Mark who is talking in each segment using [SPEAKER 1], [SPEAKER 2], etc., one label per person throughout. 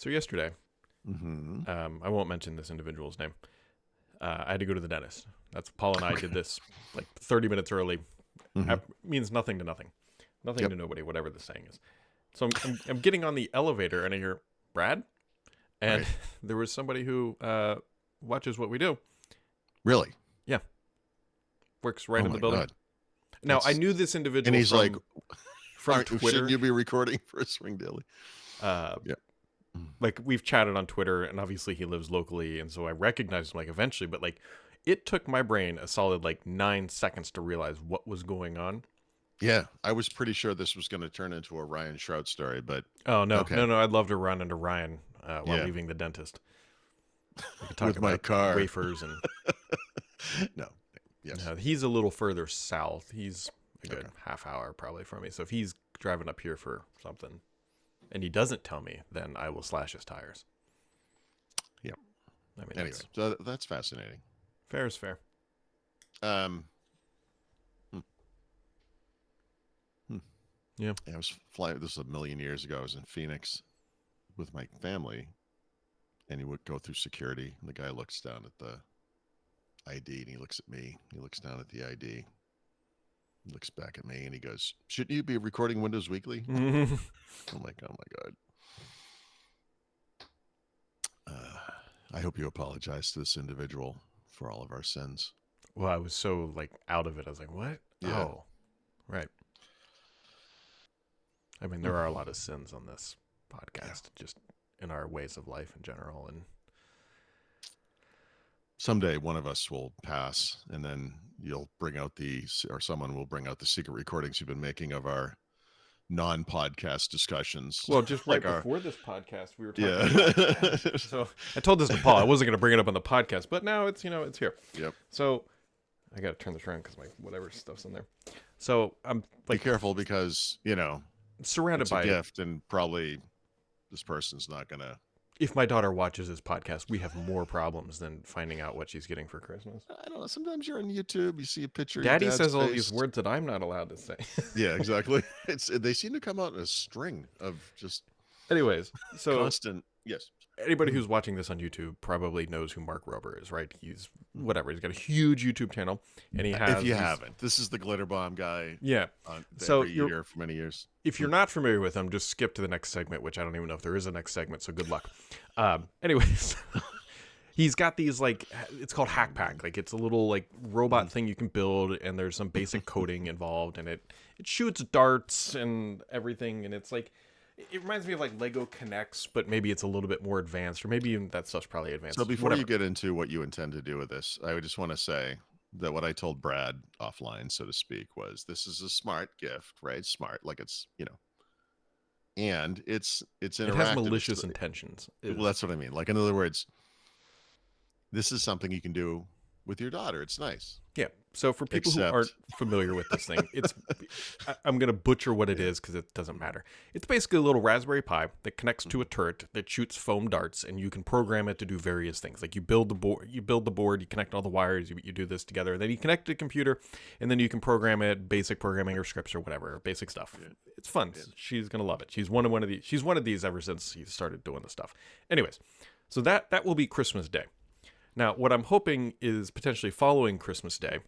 [SPEAKER 1] So yesterday,
[SPEAKER 2] Mm-hmm.
[SPEAKER 1] I won't mention this individual's name. I had to go to the dentist. That's Paul and I did this like 30 minutes early.
[SPEAKER 2] Mm-hmm.
[SPEAKER 1] Means nothing to nothing, nothing
[SPEAKER 2] Yep.
[SPEAKER 1] to nobody, whatever the saying is. So I'm getting on the elevator and I hear Brad, and
[SPEAKER 2] Right.
[SPEAKER 1] there was somebody who watches what we do.
[SPEAKER 2] Really?
[SPEAKER 1] Yeah, works right
[SPEAKER 2] Oh
[SPEAKER 1] in the
[SPEAKER 2] my
[SPEAKER 1] building.
[SPEAKER 2] God.
[SPEAKER 1] Now I
[SPEAKER 2] That's
[SPEAKER 1] knew this
[SPEAKER 2] and
[SPEAKER 1] individual
[SPEAKER 2] he's like,
[SPEAKER 1] from
[SPEAKER 2] shouldn't
[SPEAKER 1] Twitter.
[SPEAKER 2] you be recording for a Swing Daily?
[SPEAKER 1] Uh,
[SPEAKER 2] Yeah.
[SPEAKER 1] like we've chatted on Twitter, and obviously he lives locally, and so I recognized him like eventually. But like, it took my brain a solid like 9 seconds to realize what was going on.
[SPEAKER 2] Yeah. I was pretty sure this was going to turn into a Ryan Shrout story, but
[SPEAKER 1] Oh no,
[SPEAKER 2] okay.
[SPEAKER 1] no! I'd love to run into Ryan while
[SPEAKER 2] Yeah.
[SPEAKER 1] leaving the dentist. We could talk
[SPEAKER 2] With my
[SPEAKER 1] about
[SPEAKER 2] car.
[SPEAKER 1] wafers and.
[SPEAKER 2] No. Yes.
[SPEAKER 1] He's a little further south. He's a good
[SPEAKER 2] Okay.
[SPEAKER 1] half hour probably from me. So if he's driving up here for something, and he doesn't tell me, then I will slash his tires.
[SPEAKER 2] Yep.
[SPEAKER 1] I mean,
[SPEAKER 2] Anyway, so that's fascinating.
[SPEAKER 1] fair is fair.
[SPEAKER 2] Um. hmm.
[SPEAKER 1] Yeah.
[SPEAKER 2] I was flying. This was a million years ago. I was in Phoenix with my family, and he would go through security. And the guy looks down at the ID, and he looks at me. He looks down at the ID. He looks back at me, and he goes, "Shouldn't you be recording Windows Weekly?" I'm like, "Oh my God." I hope you apologize to this individual for all of our sins.
[SPEAKER 1] Well, I was so like out of it. I was like, what?
[SPEAKER 2] Yeah.
[SPEAKER 1] Oh, right. I mean, there are a lot of sins on this podcast, just in our ways of life in general. And
[SPEAKER 2] Someday one of us will pass, and then you'll bring out or someone will bring out the secret recordings you've been making of our non-podcast discussions.
[SPEAKER 1] well, just right
[SPEAKER 2] Like our-
[SPEAKER 1] before this podcast, we were talking
[SPEAKER 2] Yeah.
[SPEAKER 1] about that. So I told this to Paul. I wasn't going to bring it up on the podcast, but now it's it's here.
[SPEAKER 2] Yep.
[SPEAKER 1] So I got to turn this around because my whatever stuff's in there. So I'm
[SPEAKER 2] Be
[SPEAKER 1] like
[SPEAKER 2] careful because,
[SPEAKER 1] surrounded
[SPEAKER 2] it's a
[SPEAKER 1] by.
[SPEAKER 2] gift, and probably this person's not going to.
[SPEAKER 1] If my daughter watches this podcast, we have more problems than finding out what she's getting for Christmas.
[SPEAKER 2] I don't know. Sometimes you're on YouTube, you see a picture of
[SPEAKER 1] Daddy
[SPEAKER 2] your dad's
[SPEAKER 1] says all
[SPEAKER 2] face.
[SPEAKER 1] these words that I'm not allowed to say.
[SPEAKER 2] Yeah, exactly. They seem to come out in a string of just
[SPEAKER 1] Anyways, so
[SPEAKER 2] constant. Yes.
[SPEAKER 1] anybody who's watching this on YouTube probably knows who Mark Rober is, right? He's whatever. He's got a huge YouTube channel, and he has.
[SPEAKER 2] If you haven't, this is the Glitter Bomb guy.
[SPEAKER 1] Yeah.
[SPEAKER 2] So every year for many years.
[SPEAKER 1] If you're not familiar with him, just skip to the next segment, which I don't even know if there is a next segment. So good luck. Anyways, he's got these it's called Hack Pack. Like it's a little robot thing you can build, and there's some basic coding involved, and it shoots darts and everything, and it's like. It reminds me of Lego Connects, but maybe it's a little bit more advanced, or maybe even that stuff's probably advanced.
[SPEAKER 2] So before
[SPEAKER 1] Whatever.
[SPEAKER 2] you get into what you intend to do with this, I would just want to say that what I told Brad offline, so to speak, was this is a smart gift, right? Smart, like it's and it's interactive.
[SPEAKER 1] It has malicious intentions.
[SPEAKER 2] Well, that's what I mean. Like in other words, this is something you can do with your daughter. It's nice.
[SPEAKER 1] Yeah. So for people who aren't familiar with this thing, I'm going to butcher what it is because it doesn't matter. It's basically a little Raspberry Pi that connects to a turret that shoots foam darts, and you can program it to do various things. Like you build the board, you connect all the wires, you do this together, then you connect to a computer, and then you can program it, basic programming or scripts or whatever, basic stuff. Yeah. It's fun. Yeah. She's going to love it. She's wanted these ever since he started doing the stuff. Anyways, so that will be Christmas Day. Now, what I'm hoping is potentially following Christmas Day,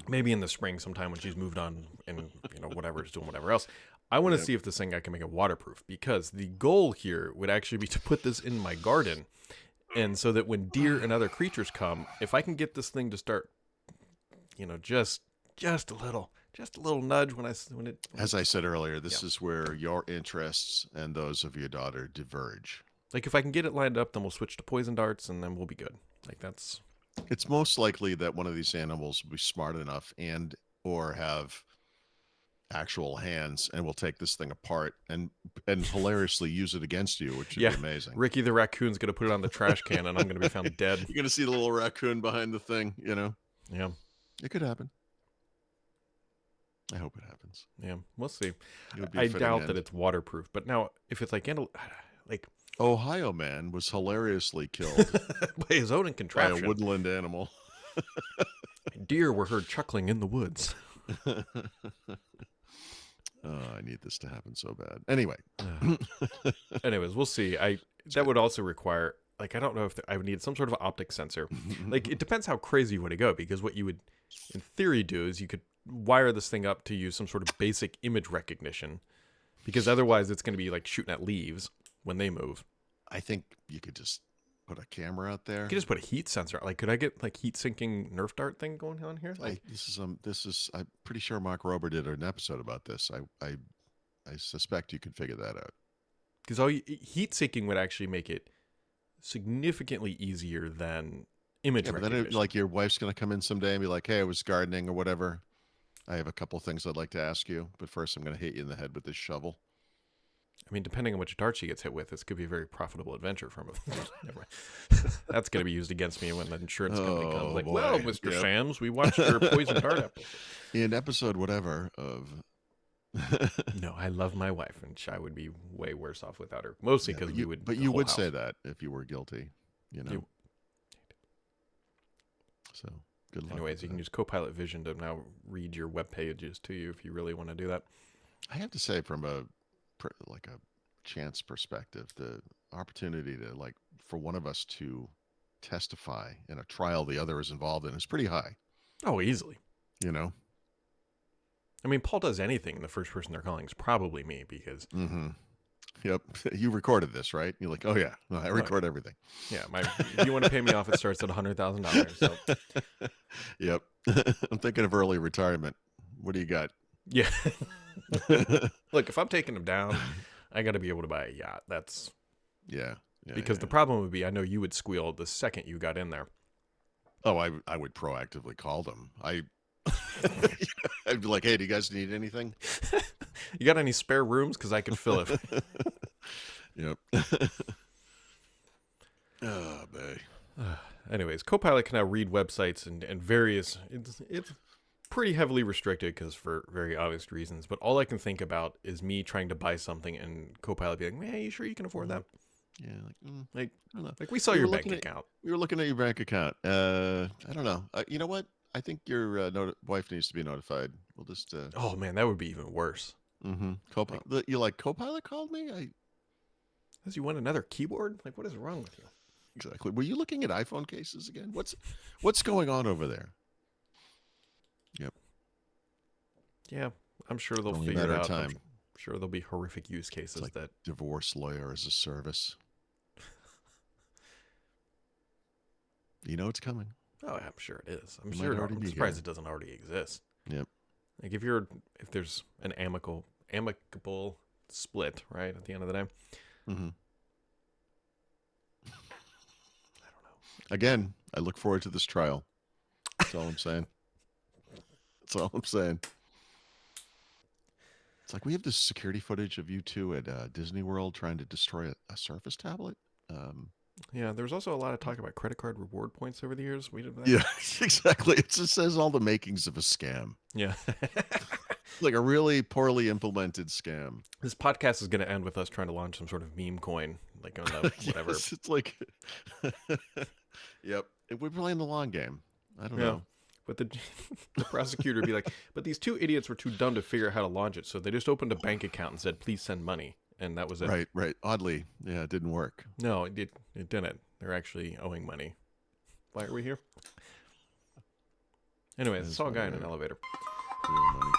[SPEAKER 1] maybe in the spring sometime when she's moved on and whatever is doing whatever else. I want to see if this thing I can make it waterproof, because the goal here would actually be to put this in my garden, and so that when deer and other creatures come, if I can get this thing to start, just a little nudge when it.
[SPEAKER 2] As I said earlier, this is where your interests and those of your daughter diverge.
[SPEAKER 1] Like if I can get it lined up, then we'll switch to poison darts, and then we'll be good. That's.
[SPEAKER 2] It's most likely that one of these animals will be smart enough and or have actual hands and will take this thing apart and hilariously use it against you, which would be amazing.
[SPEAKER 1] Ricky the raccoon's going to put it on the trash can, and I'm going to be found dead.
[SPEAKER 2] You're going to see the little raccoon behind the thing,
[SPEAKER 1] Yeah.
[SPEAKER 2] It could happen. I hope it happens.
[SPEAKER 1] Yeah, we'll see. I doubt that it's waterproof, but now if it's
[SPEAKER 2] Ohio man was hilariously killed
[SPEAKER 1] by his own contraption.
[SPEAKER 2] By a woodland animal.
[SPEAKER 1] Deer were heard chuckling in the woods.
[SPEAKER 2] I need this to happen so bad. Anyway.
[SPEAKER 1] Anyways, we'll see. that would also require, like, I don't know if I would need some sort of optic sensor. Like, it depends how crazy you want to go, because what you would, in theory, do is you could wire this thing up to use some sort of basic image recognition, because otherwise it's going to be like shooting at leaves when they move.
[SPEAKER 2] I think you could just put a camera out there.
[SPEAKER 1] You could just put a heat sensor. Like, could I get like heat sinking Nerf dart thing going on here? Like,
[SPEAKER 2] this is. I'm pretty sure Mark Rober did an episode about this. I suspect you could figure that out.
[SPEAKER 1] Because heat sinking would actually make it significantly easier than image recognition.
[SPEAKER 2] But then, like, your wife's going to come in someday and be like, "Hey, I was gardening or whatever. I have a couple things I'd like to ask you, but first I'm going to hit you in the head with this shovel."
[SPEAKER 1] I mean, depending on which dart she gets hit with, this could be a very profitable adventure from it. That's going to be used against me when the insurance company comes. Like,
[SPEAKER 2] boy.
[SPEAKER 1] well, Mr. Sams, we watched your poison dart episode.
[SPEAKER 2] In episode whatever of...
[SPEAKER 1] No, I love my wife, and I would be way worse off without her. Mostly because we would...
[SPEAKER 2] But you would say that if you were guilty, you know? So, good luck.
[SPEAKER 1] Anyways, you can use Copilot Vision to now read your web pages to you if you really want to do that.
[SPEAKER 2] I have to say, from a chance perspective, the opportunity to, like, for one of us to testify in a trial the other is involved in is pretty high.
[SPEAKER 1] Oh, easily.
[SPEAKER 2] You know?
[SPEAKER 1] I mean, Paul does anything, and the first person they're calling is probably me, because...
[SPEAKER 2] Mm-hmm. Yep. You recorded this, right? You're like, oh, yeah. No, I record everything.
[SPEAKER 1] Yeah. If you want to pay me off, it starts at $100,000. So.
[SPEAKER 2] Yep. I'm thinking of early retirement. What do you got?
[SPEAKER 1] Yeah. Look, if I'm taking them down, I got to be able to buy a yacht. That's...
[SPEAKER 2] Yeah.
[SPEAKER 1] Because the problem would be, I know you would squeal the second you got in there.
[SPEAKER 2] Oh, I would proactively call them. I'd be like, hey, do you guys need anything?
[SPEAKER 1] You got any spare rooms? Because I could fill it.
[SPEAKER 2] Yep. Oh, babe.
[SPEAKER 1] Anyways, Copilot can now read websites and various... It's pretty heavily restricted because for very obvious reasons. But all I can think about is me trying to buy something and Copilot being like, "Man, you sure you can afford that?"
[SPEAKER 2] Yeah,
[SPEAKER 1] like
[SPEAKER 2] I don't know.
[SPEAKER 1] Like we saw your bank account.
[SPEAKER 2] We were looking at your bank account. I don't know. You know what? I think your wife needs to be notified. We'll just.
[SPEAKER 1] Oh man, that would be even worse.
[SPEAKER 2] Mm-hmm. Copilot. You like Copilot called me?
[SPEAKER 1] Does you want another keyboard? Like, what is wrong with you?
[SPEAKER 2] Exactly. Were you looking at iPhone cases again? What's going on over there? Yep.
[SPEAKER 1] Yeah, I'm sure they'll
[SPEAKER 2] Only
[SPEAKER 1] figure it out.
[SPEAKER 2] Time.
[SPEAKER 1] I'm sure there'll be horrific use cases
[SPEAKER 2] like
[SPEAKER 1] that
[SPEAKER 2] divorce lawyer as a service. You know it's coming.
[SPEAKER 1] Oh, I'm sure it is. I'm surprised it doesn't already exist.
[SPEAKER 2] Yep.
[SPEAKER 1] Like if there's an amicable split, right, at the end of the day.
[SPEAKER 2] Mm-hmm. I don't know. Again, I look forward to this trial. That's all I'm saying. That's all I'm saying. It's like we have this security footage of you two at Disney World trying to destroy a Surface tablet.
[SPEAKER 1] Yeah, there was also a lot of talk about credit card reward points over the years. We did that.
[SPEAKER 2] Yeah, exactly. It just says all the makings of a scam.
[SPEAKER 1] Yeah.
[SPEAKER 2] Like a really poorly implemented scam.
[SPEAKER 1] This podcast is going to end with us trying to launch some sort of meme coin, like on the whatever.
[SPEAKER 2] Yes, it's like, yep. We're playing the long game. I don't know.
[SPEAKER 1] But the prosecutor would be like, but these two idiots were too dumb to figure out how to launch it, so they just opened a bank account and said, please send money. And that was it.
[SPEAKER 2] Right. Oddly, yeah, it didn't work.
[SPEAKER 1] No, it didn't. They're actually owing money. Why are we here? Anyways, I saw a guy in an elevator.
[SPEAKER 2] Real money.